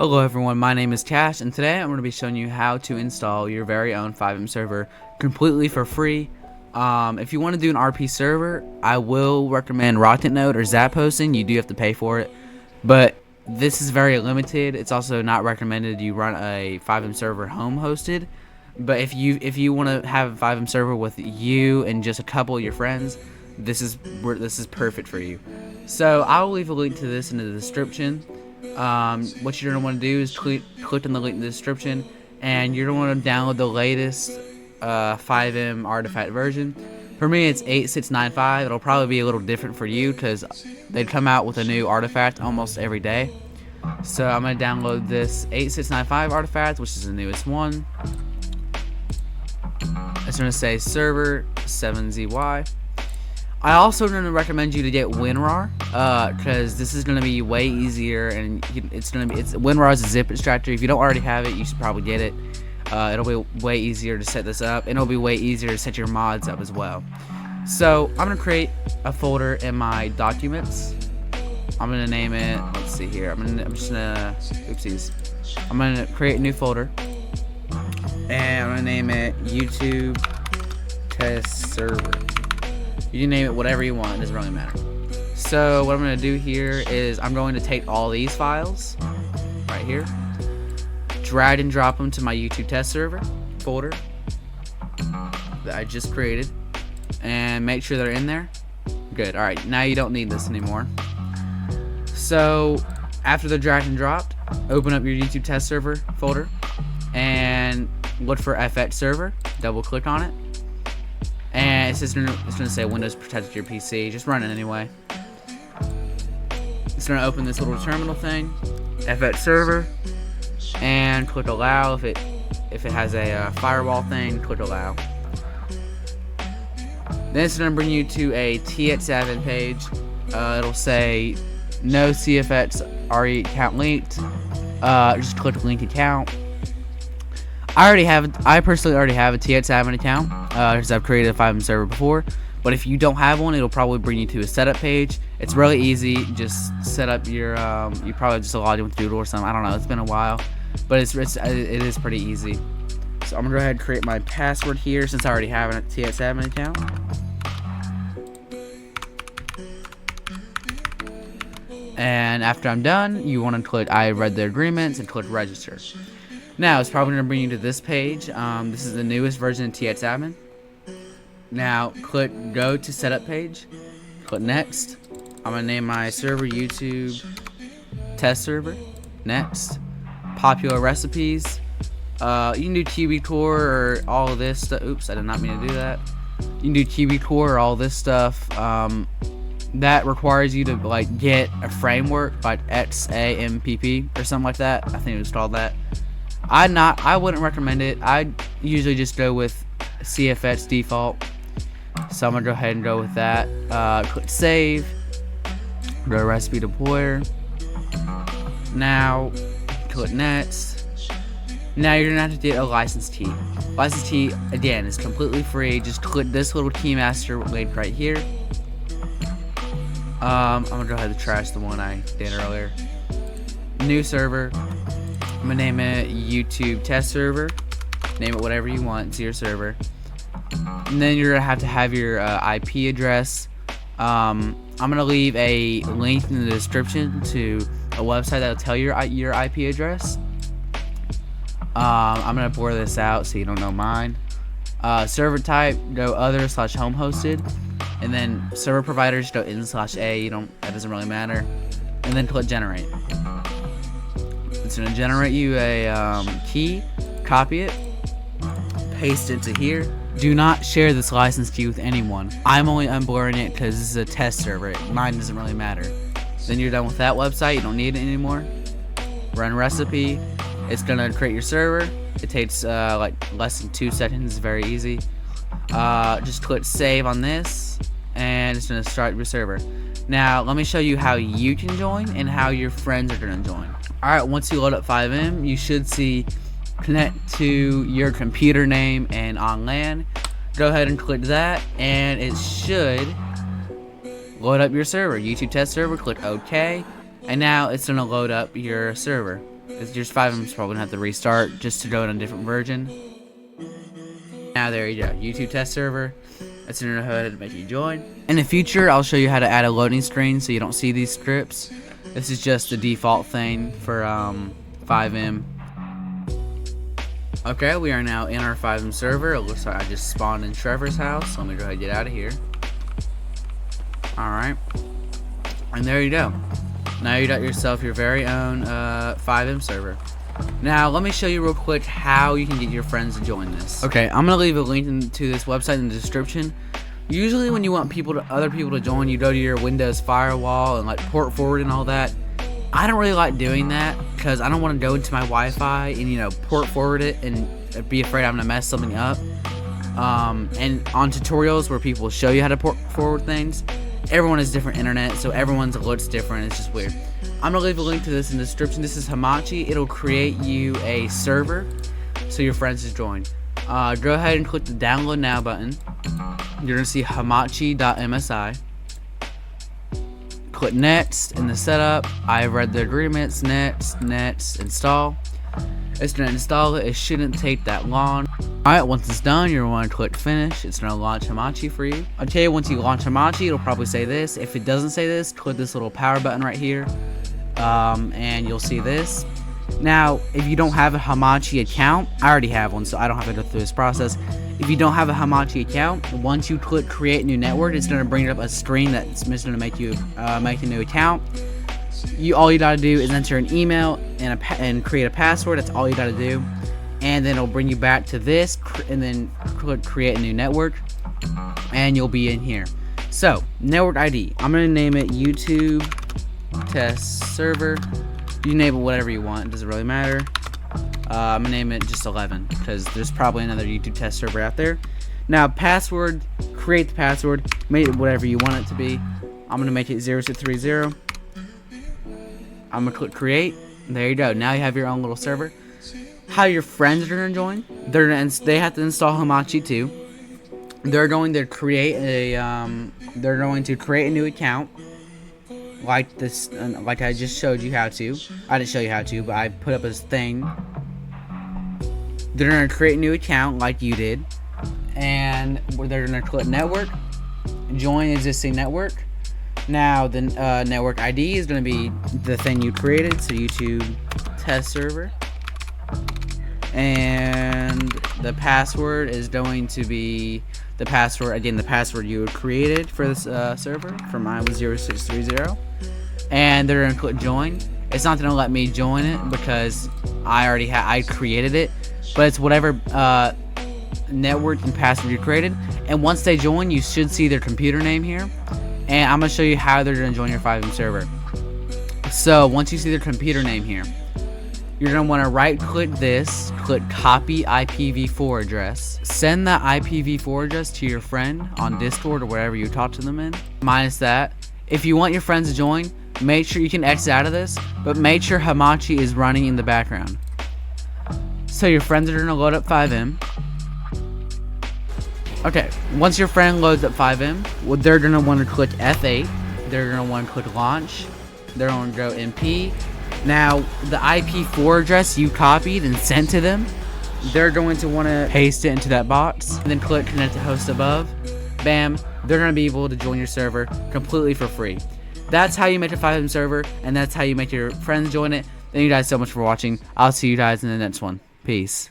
Hello everyone, my name is Cash, and today I'm going to be showing you how to install your very own FiveM server completely for free. If you want to do an RP server, I will recommend Rocket Node or Zap hosting. You do have to pay for it, but this is very limited. It's also not recommended you run a FiveM server home hosted. But if you want to have a FiveM server with you and just a couple of your friends, this is perfect for you. So I'll leave a link to this in the description. What you're going to want to do is click on the link in the description, and you're going to want to download the latest FiveM Artifact version. For me, it's 8695. It'll probably be a little different for you because they come out with a new artifact almost every day. So I'm going to download this 8695 artifact, which is the newest one. It's going to say server 7ZY. I also going to recommend you to get WinRAR, because this is going to be way easier, and WinRAR is a zip extractor. If you don't already have it, you should probably get it. It'll be way easier to set this up, and it'll be way easier to set your mods up as well. So I'm going to create a folder in my documents. I'm going to name it, let's see here, I'm going to create a new folder, and I'm going to name it YouTube Test Server. You can name it whatever you want, it doesn't really matter. So what I'm going to do here is I'm going to take all these files right here, drag and drop them to my YouTube test server folder that I just created, and make sure they're in there. Good. Alright, now you don't need this anymore. So after they're dragged and dropped, open up your YouTube test server folder and look for FX server, double click on it. And it's going to say Windows protected your PC. Just run it anyway. It's going to open this little terminal thing, FX server, and click allow. If it has a firewall thing, click allow. Then it's going to bring you to a TX7 page. It'll say no CFX RE account linked. Just click link account. I personally already have a TX7 account, because I've created a FiveM server before. But if you don't have one, it'll probably bring you to a setup page. It's really easy. Just set up your, you probably just log in with Doodle or something. I don't know. It's been a while, but it is pretty easy. So I'm gonna go ahead and create my password here since I already have a TX7 account. And after I'm done, you want to click I read the agreements and click register. Now, it's probably going to bring you to this page. This is the newest version of TX7. Now, click go to setup page. Click next. I'm going to name my server YouTube test server. Next. Popular recipes. You can do QB core or all of this stuff. Oops, I did not mean to do that. You can do QB core or all this stuff. That requires you to get a framework like XAMPP or something like that. I think it was called that. I wouldn't recommend it. I'd usually just go with CFX default. So I'm gonna go ahead and go with that. Click save. Go to recipe deployer. Now click next. Now you're gonna have to get a license key. License key again is completely free. Just click this little keymaster link right here. I'm gonna go ahead and trash the one I did earlier. New server. I'm gonna name it YouTube test server. Name it whatever you want. It's your server. And then you're gonna have your IP address. I'm gonna leave a link in the description to a website that'll tell you your IP address. I'm gonna blur this out so you don't know mine. Server type, go other/home hosted, and then server providers, go in/a. That doesn't really matter. And then click generate. It's going to generate you a key, copy it, paste it to here. Do not share this license key with anyone. I'm only unblurring it because this is a test server. Mine doesn't really matter. Then you're done with that website. You don't need it anymore. Run recipe. It's going to create your server. It takes less than 2 seconds. It's very easy. Just click save on this, and it's going to start your server. Now, let me show you how you can join and how your friends are going to join. Alright, once you load up FiveM, you should see connect to your computer name and on LAN. Go ahead and click that, and it should load up your server. YouTube test server, click OK, and now it's going to load up your server. Your FiveM's probably gonna have to restart just to go in a different version. Now there you go, YouTube test server. That's gonna know how to make you join. In the future, I'll show you how to add a loading screen so you don't see these scripts. This is just the default thing for FiveM. Okay, we are now in our FiveM server. It looks like I just spawned in Trevor's house. Let me go ahead and get out of here. Alright. And there you go. Now you got yourself your very own FiveM server. Now, let me show you real quick how you can get your friends to join this. Okay, I'm going to leave a link to this website in the description. Usually when you want other people to join, you go to your Windows firewall and like port forward and all that. I don't really like doing that because I don't want to go into my Wi-Fi and port forward it and be afraid I'm going to mess something up. And on tutorials where people show you how to port forward things, everyone has different internet, so everyone's looks different. It's just weird. I'm gonna leave a link to this in the description. This is Hamachi. It'll create you a server so your friends just join. Go ahead and click the download now button. You're gonna see hamachi.msi. Click next in the setup. I've read the agreements. Next, install. It's gonna install it. It shouldn't take that long. Alright, once it's done, you're going to click finish. It's going to launch Hamachi for you. Okay, once you launch Hamachi, it'll probably say this. If it doesn't say this, click this little power button right here. And you'll see this. Now, if you don't have a Hamachi account, I already have one, so I don't have to go through this process. If you don't have a Hamachi account, once you click create new network, it's going to bring up a screen that's going to make you make a new account. All you gotta do is enter an email and create a password. That's all you gotta do, and then it'll bring you back to this, and then click create a new network, and you'll be in here. So network ID, I'm gonna name it YouTube test server. You name it whatever you want, it doesn't really matter. I'm gonna name it just 11 because there's probably another YouTube test server out there. Now password, create the password, make it whatever you want it to be. I'm gonna make it 0630. I'm gonna click create. There you go. Now you have your own little server. How your friends are gonna join? They have to install Hamachi too. They're going to create a new account like this, like I just showed you how to. I didn't show you how to, but I put up this thing. They're gonna create a new account like you did, and they're gonna click network, join existing network. Now the network ID is going to be the thing you created, so YouTube test server, and the password is going to be the password, again the password you had created for this server. For mine was 0630, and they're going to click join. It's not going to let me join it because I created it, but it's whatever network and password you created. And once they join, you should see their computer name here. And I'm going to show you how they're going to join your FiveM server. So once you see their computer name here, you're going to want to right click this, click copy IPv4 address. Send that IPv4 address to your friend on Discord or wherever you talk to them in. Minus that. If you want your friends to join, make sure you can exit out of this, but make sure Hamachi is running in the background. So your friends are going to load up FiveM. Okay, once your friend loads up FiveM, they're going to want to click F8. They're going to want to click launch. They're going to go MP. Now, the IP4 address you copied and sent to them, they're going to want to paste it into that box. And then click connect to host above. Bam, they're going to be able to join your server completely for free. That's how you make a FiveM server, and that's how you make your friends join it. Thank you guys so much for watching. I'll see you guys in the next one. Peace.